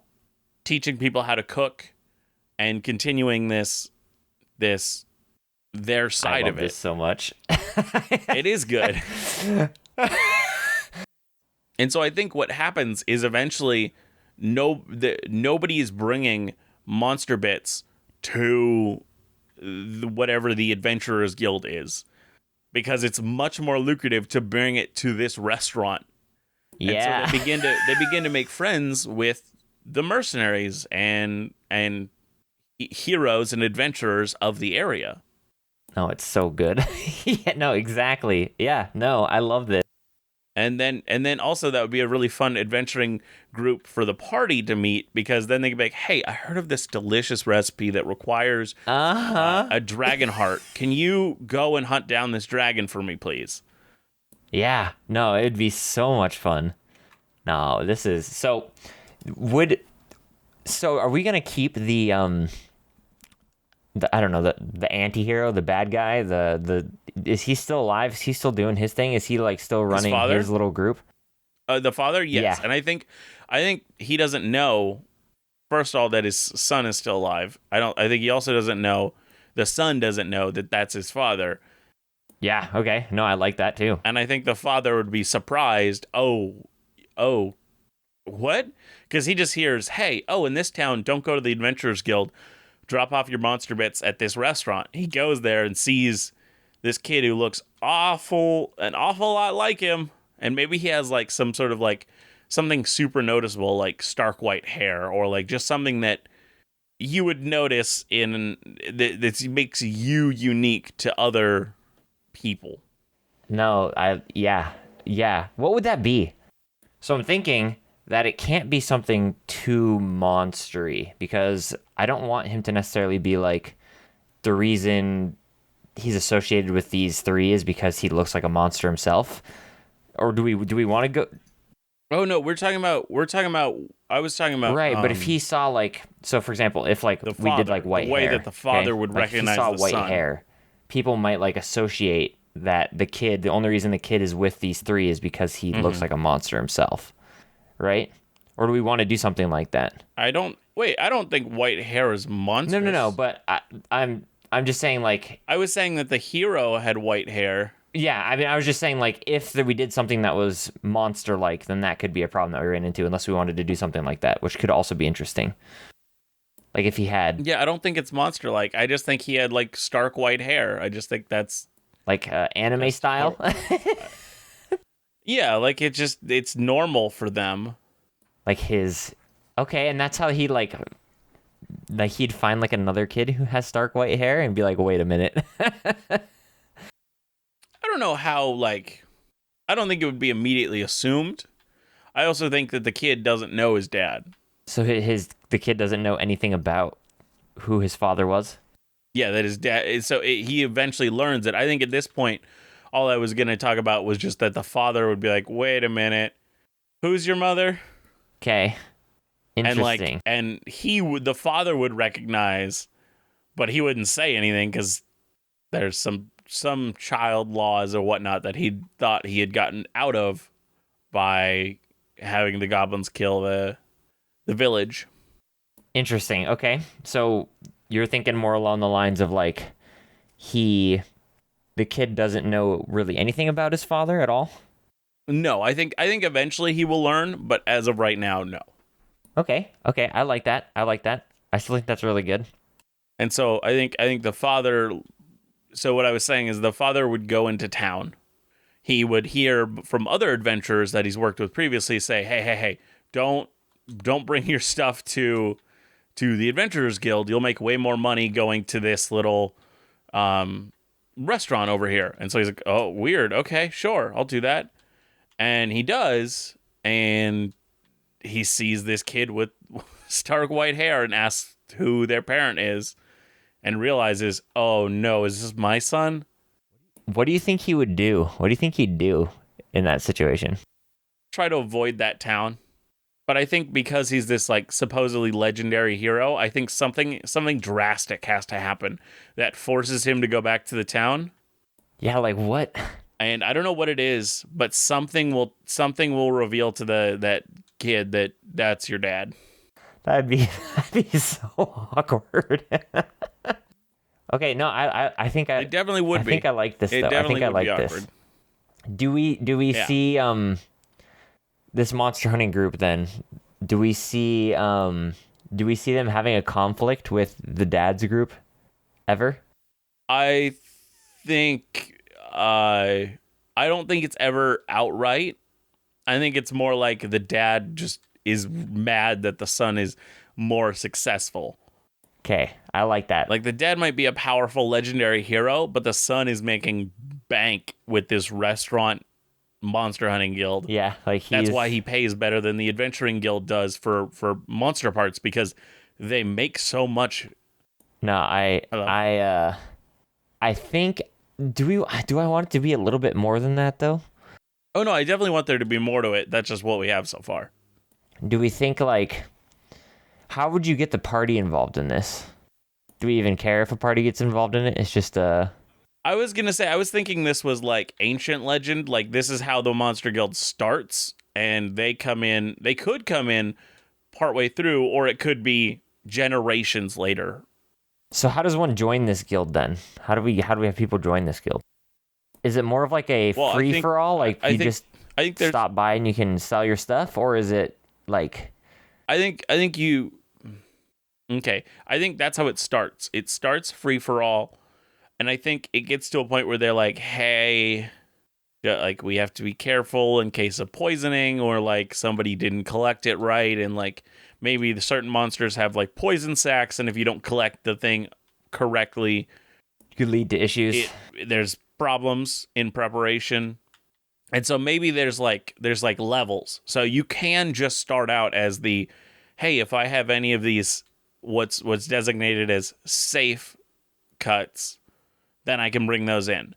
teaching people how to cook, and continuing this their side I love of it this so much. It is good. And so I think what happens is eventually nobody is bringing monster bits to whatever the Adventurers Guild is, because it's much more lucrative to bring it to this restaurant. Yeah. And so they begin to make friends with the mercenaries and heroes and adventurers of the area. No, it's so good. Yeah, no, exactly. Yeah, no, I love this. And then also that would be a really fun adventuring group for the party to meet, because then they could be like, hey, I heard of this delicious recipe that requires a dragon heart. Can you go and hunt down this dragon for me, please? Yeah, no, it'd be so much fun. No, this is so. Are we gonna keep the I don't know, the anti-hero, the bad guy, is he still alive? Is he still doing his thing? Is he like still running his little group? The father, yes. Yeah. And I think he doesn't know, first of all, that his son is still alive. I think he also doesn't know, the son doesn't know that that's his father. Yeah, okay. No, I like that too. And I think the father would be surprised. Oh, what? Because he just hears, hey, in this town, don't go to the Adventurers Guild. Drop off your monster bits at this restaurant. He goes there and sees this kid who looks an awful lot like him. And maybe he has like some sort of like something super noticeable, like stark white hair, or like just something that you would notice that makes you unique to other people. No, yeah. What would that be? So I'm thinking that it can't be something too monstery, because I don't want him to necessarily be like, the reason he's associated with these three is because he looks like a monster himself. Or do we want to go? Oh no, I was talking about right. But if he saw like, so for example, if like we did like white hair, the way that the father would recognize if he saw the white son. hair, people might like associate that the only reason the kid is with these three is because he looks like a monster himself, right? Or do we want to do something like that? I don't think white hair is monstrous. No. But I'm just saying, like, I was saying that the hero had white hair. Yeah, I mean, I was just saying, like, if we did something that was monster-like, then that could be a problem that we ran into, unless we wanted to do something like that, which could also be interesting. Like, if he had... Yeah, I don't think it's monster-like. I just think he had, like, stark white hair. I just think that's... Like, anime style? Yeah, like, it's normal for them. Like, his... Okay, and that's how he, like, he'd find, like, another kid who has stark white hair and be like, wait a minute. I don't know how, like, I don't think it would be immediately assumed. I also think that the kid doesn't know his dad. So the kid doesn't know anything about who his father was? Yeah, that his dad, he eventually learns it. I think at this point, all I was going to talk about was just that the father would be like, wait a minute, who's your mother? Okay. Interesting. And the father would recognize, but he wouldn't say anything because there's some child laws or whatnot that he thought he had gotten out of by having the goblins kill the village. Interesting. Okay. So you're thinking more along the lines of like the kid doesn't know really anything about his father at all? No, I think eventually he will learn, but as of right now, no. Okay. I like that. I still think that's really good. And so I think the father, so what I was saying is the father would go into town. He would hear from other adventurers that he's worked with previously say, hey, don't bring your stuff to the Adventurers Guild. You'll make way more money going to this little restaurant over here. And so he's like, oh, weird. Okay, sure, I'll do that. And he does, and he sees this kid with stark white hair and asks who their parent is and realizes, oh no, is this my son? What do you think he would do? What do you think he'd do in that situation? Try to avoid that town. But I think because he's this like supposedly legendary hero, I think something drastic has to happen that forces him to go back to the town. Yeah, like what? And I don't know what it is, but something will reveal to that kid that's your dad. That'd be so awkward. Okay, no, I think it definitely would be. I think I like this though. I think I like this. Do we see this monster hunting group then? Do we see them having a conflict with the dad's group ever? I think I don't think it's ever outright. I think it's more like the dad just is mad that the son is more successful. Okay, I like that. Like the dad might be a powerful legendary hero, but the son is making bank with this restaurant monster hunting guild. Yeah, like That's why he pays better than the adventuring guild does for monster parts, because they make so much. No, I think do I want it to be a little bit more than that though? Oh no, I definitely want there to be more to it. That's just what we have so far. Do we think like how would you get the party involved in this? Do we even care if a party gets involved in it? It's just I was gonna say, I was thinking this was like ancient legend, like this is how the Monster Guild starts, and they could come in partway through, or it could be generations later. So how does one join this guild then? How do we have people join this guild? Is it more of like a free for all? Like I think stop by and you can sell your stuff, or is it like I think that's how it starts. It starts free for all. And I think it gets to a point where they're like, hey, like we have to be careful in case of poisoning, or like somebody didn't collect it right. And like maybe the certain monsters have like poison sacs. And if you don't collect the thing correctly, it could lead to issues. There's problems in preparation. And so maybe there's like levels. So you can just start out as the, hey, if I have any of these, what's designated as safe cuts, then I can bring those in.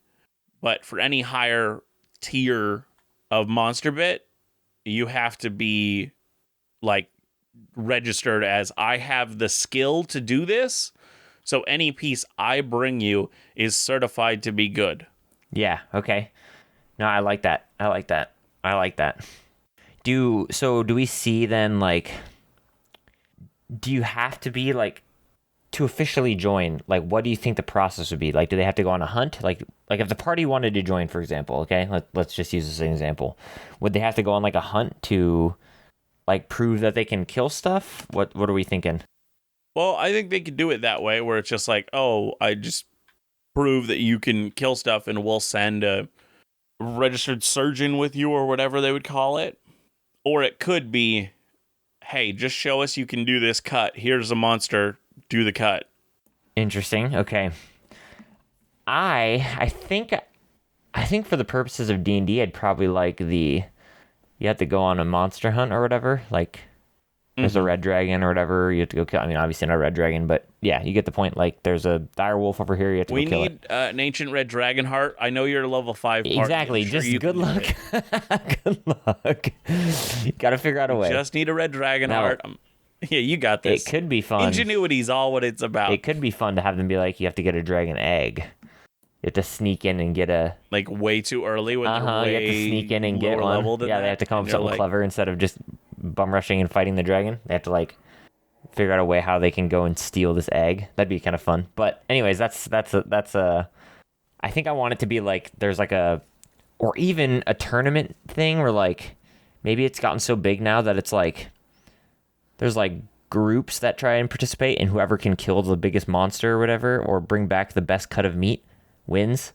But for any higher tier of Monster Bit, you have to be like registered as I have the skill to do this. So any piece I bring you is certified to be good. Yeah, okay. No, I like that. Do we see then like do you have to be like to officially join, like what do you think the process would be? Like do they have to go on a hunt? Like if the party wanted to join, for example, okay? Let's just use this as an example. Would they have to go on like a hunt to like prove that they can kill stuff? What are we thinking? Well, I think they could do it that way where it's just like, "Oh, I just prove that you can kill stuff and we'll send a registered surgeon with you," or whatever they would call it. Or it could be, "Hey, just show us you can do this cut. Here's a monster. Do the cut." Interesting. Okay. I think for the purposes of D&D, I'd probably like you have to go on a monster hunt or whatever. Like there's a red dragon or whatever. You have to go kill. I mean, obviously not a red dragon, but yeah, you get the point. Like there's a dire wolf over here. You have to go kill it. We need an ancient red dragon heart. I know you're a level 5 party. Exactly. Just good luck. Good luck. You got to figure out a way. Just need a red dragon heart. Yeah, you got this. It could be fun. Ingenuity's all what it's about. It could be fun to have them be like, you have to get a dragon egg. You have to sneak in and get a... Like, way too early when they're way you have to sneak in and get one. Yeah, they have to come up with something clever instead of just bum rushing and fighting the dragon. They have to, like, figure out a way how they can go and steal this egg. That'd be kind of fun. But anyways, that's a... I think I want it to be, like, there's, like, a... Or even a tournament thing where, like, maybe it's gotten so big now that it's, like... There's like groups that try and participate, and whoever can kill the biggest monster or whatever, or bring back the best cut of meat, wins.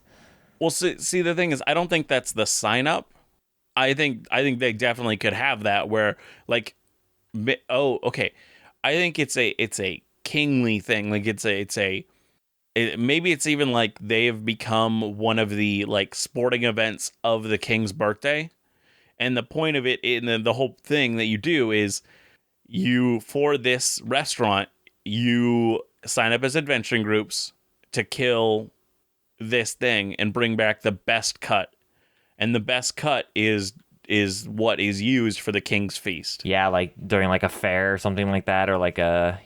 Well, see, the thing is, I don't think that's the sign up. I think they definitely could have that where, like, okay, I think it's a kingly thing. Like maybe it's even like they've become one of the like sporting events of the king's birthday, and the point of it, and the whole thing that you do is. For this restaurant, you sign up as adventuring groups to kill this thing and bring back the best cut. And the best cut is what is used for the king's feast. Yeah, like during like a fair or something like that, or like a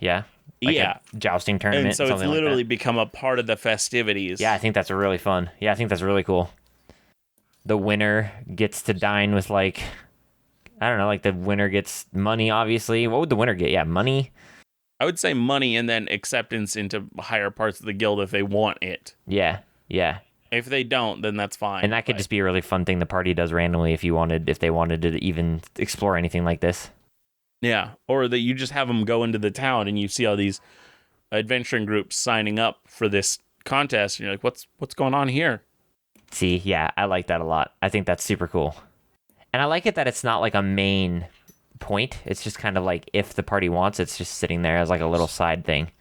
jousting tournament. And so it's literally become a part of the festivities. Yeah, I think that's really fun. Yeah, I think that's really cool. The winner gets to dine with like... I don't know, like the winner gets money, obviously. What would the winner get? Yeah, money? I would say money and then acceptance into higher parts of the guild if they want it. Yeah. If they don't, then that's fine. And that could just be a really fun thing the party does randomly if they wanted to even explore anything like this. Yeah, or that you just have them go into the town and you see all these adventuring groups signing up for this contest. And you're like, what's going on here? See, yeah, I like that a lot. I think that's super cool. And I like it that it's not like a main point. It's just kind of like if the party wants, it's just sitting there as like a little side thing.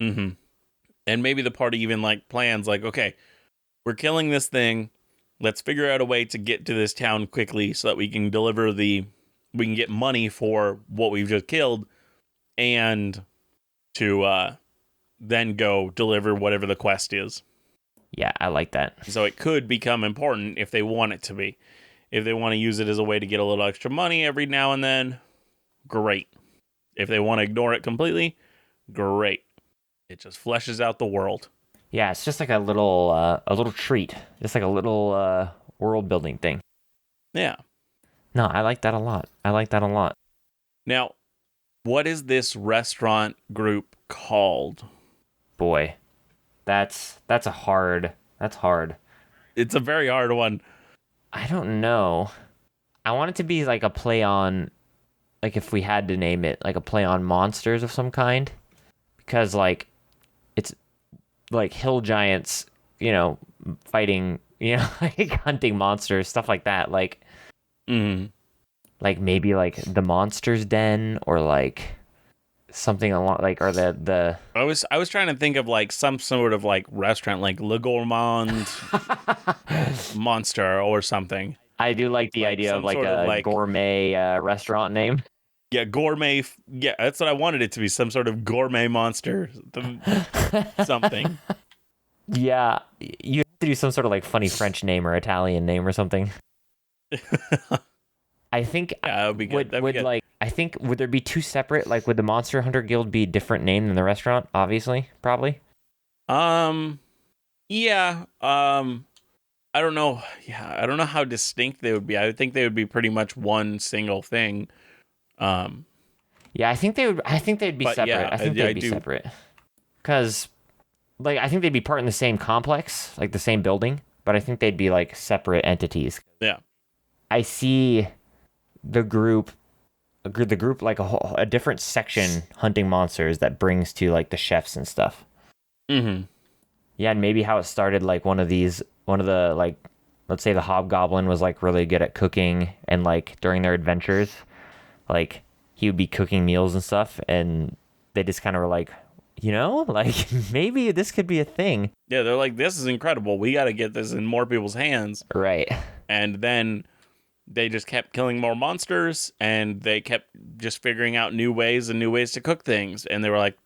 Mm-hmm. And maybe the party even like plans like, okay, we're killing this thing. Let's figure out a way to get to this town quickly so that we can we can get money for what we've just killed, and to then go deliver whatever the quest is. Yeah, I like that. So it could become important if they want it to be. If they want to use it as a way to get a little extra money every now and then, great. If they want to ignore it completely, great. It just fleshes out the world. Yeah, it's just like a little treat, just like a little world building thing. Yeah. No, I like that a lot. Now, what is this restaurant group called? Boy, that's hard. It's a very hard one. I don't know. I want it to be like a play on, like if we had to name it, like a play on monsters of some kind, because like it's like hill giants, fighting, like hunting monsters, stuff like that. Like, like maybe like the Monsters Den, or like something along like, or the. I was trying to think of like some sort of like restaurant, like Le Gourmand Monster or something. I do like the idea of like a gourmet restaurant name. Yeah, gourmet. Yeah, that's what I wanted it to be. Some sort of gourmet monster. Something. Yeah, you have to do some sort of like funny French name or Italian name or something. I think that would be good. Would there be two separate? Like, would the Monster Hunter Guild be a different name than the restaurant? Obviously, probably. Yeah. I don't know. Yeah, I don't know how distinct they would be. I would think they would be pretty much one single thing. Yeah, I think they would. I think they'd be separate. Yeah, I think they'd be separate. Because, like, I think they'd be part in the same complex, like the same building, but I think they'd be like separate entities. Yeah. I see the group like a different section hunting monsters that brings to like the chefs and stuff. Mm-hmm. Yeah, and maybe how it started, like one of the like, let's say the Hobgoblin was like really good at cooking, and like during their adventures, like he would be cooking meals and stuff, and they just kind of were like, like maybe this could be a thing. Yeah, they're like, this is incredible. We got to get this in more people's hands. Right. And then they just kept killing more monsters, and they kept just figuring out new ways to cook things. And they were like,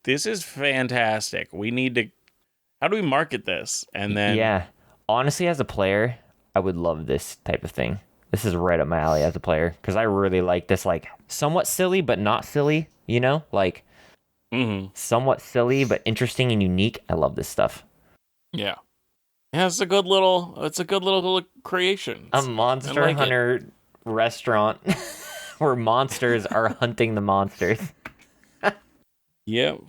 this is fantastic. How do we market this? And then... Yeah. Honestly, as a player, I would love this type of thing. This is right up my alley as a player, because I really like this, like, somewhat silly, but not silly, Like, somewhat silly, but interesting and unique. I love this stuff. Yeah. Yeah, it's a good little creation. A Monster Hunter restaurant where monsters are hunting the monsters. Yep.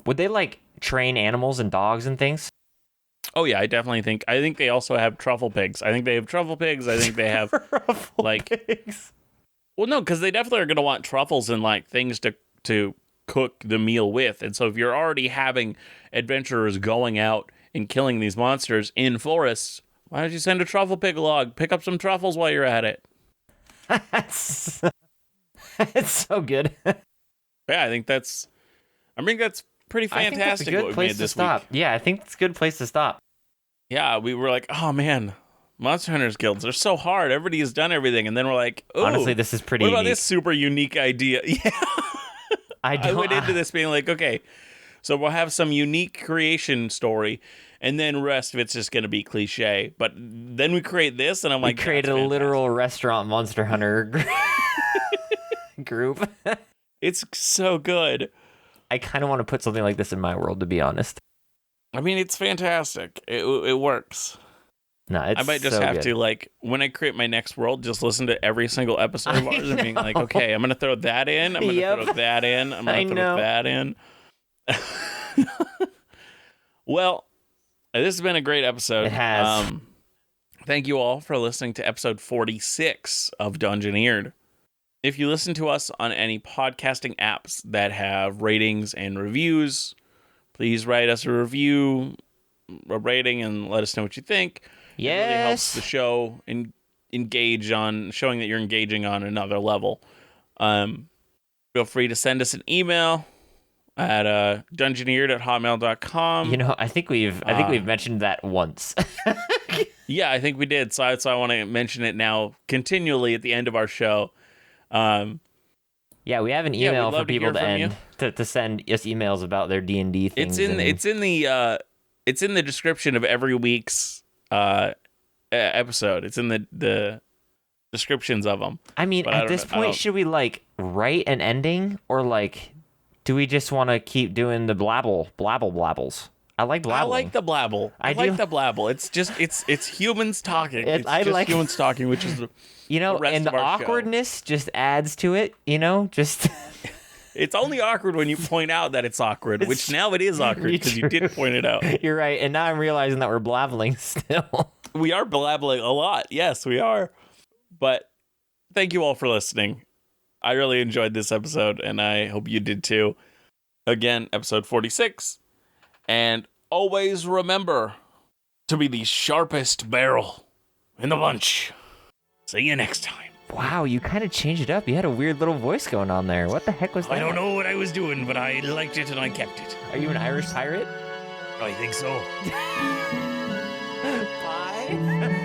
Would they, like, train animals and dogs and things? Oh, yeah, I think they also have truffle pigs. I think they have truffle pigs. I think they have, pigs. Well, no, because they definitely are going to want truffles and, like, things to cook the meal with. And so if you're already having adventurers going out and killing these monsters in forests, why don't you send a truffle pig log? Pick up some truffles while you're at it. It's so good. Yeah, I think that's pretty fantastic what we made this week. Yeah, I think it's a good place to stop. Yeah, we were like, oh man, Monster Hunters Guilds are so hard. Everybody has done everything. And then we're like, oh, honestly, this is pretty unique. What about unique. this super unique idea? Yeah. I went into this being like, okay, so we'll have some unique creation story, and then the rest of it's just going to be cliche. But then we create this, and I'm like, we created a literal restaurant Monster Hunter group. It's so good. I kind of want to put something like this in my world, to be honest. I mean, it's fantastic. It works. No, it's I might just have to, like, when I create my next world, just listen to every single episode of ours and being like, okay, I'm going to throw that in. I'm going to throw that in. I'm going to throw that in. Well, this has been a great episode. It has. Thank you all for listening to episode 46 of Dungeoneered. If you listen to us on any podcasting apps that have ratings and reviews, please write us a review, a rating, and let us know what you think. Yes. It really helps the show engage on showing that you're engaging on another level. Feel free to send us an email at dungeoneered@hotmail.com. I think we've mentioned that once. Yeah, I think we did. So I want to mention it now continually at the end of our show. Yeah, we have an Yeah, we'd email love for to people hear to from end to send us emails about their D&D things. It's in the description of every week's episode. It's in the descriptions of them. I mean, But at this point, should we like write an ending, or like, do we just want to keep doing the blabbles? I like blabbling. I like the blabble. I do. like the blabble. It's just it's humans talking. It's I just like humans talking, which is you rest and of the our show. awkwardness just adds to it. Just It's only awkward when you point out that it's awkward, which now it is awkward because you did point it out. You're right, and now I'm realizing that we're blabbling still. We are blabbling a lot. Yes, we are. But thank you all for listening. I really enjoyed this episode, and I hope you did too. Again, episode 46. And always remember to be the sharpest barrel in the bunch. See you next time. Wow, you kind of changed it up. You had a weird little voice going on there. What the heck was that? I don't know what I was doing, but I liked it and I kept it. Are you an Irish pirate? I think so. Bye.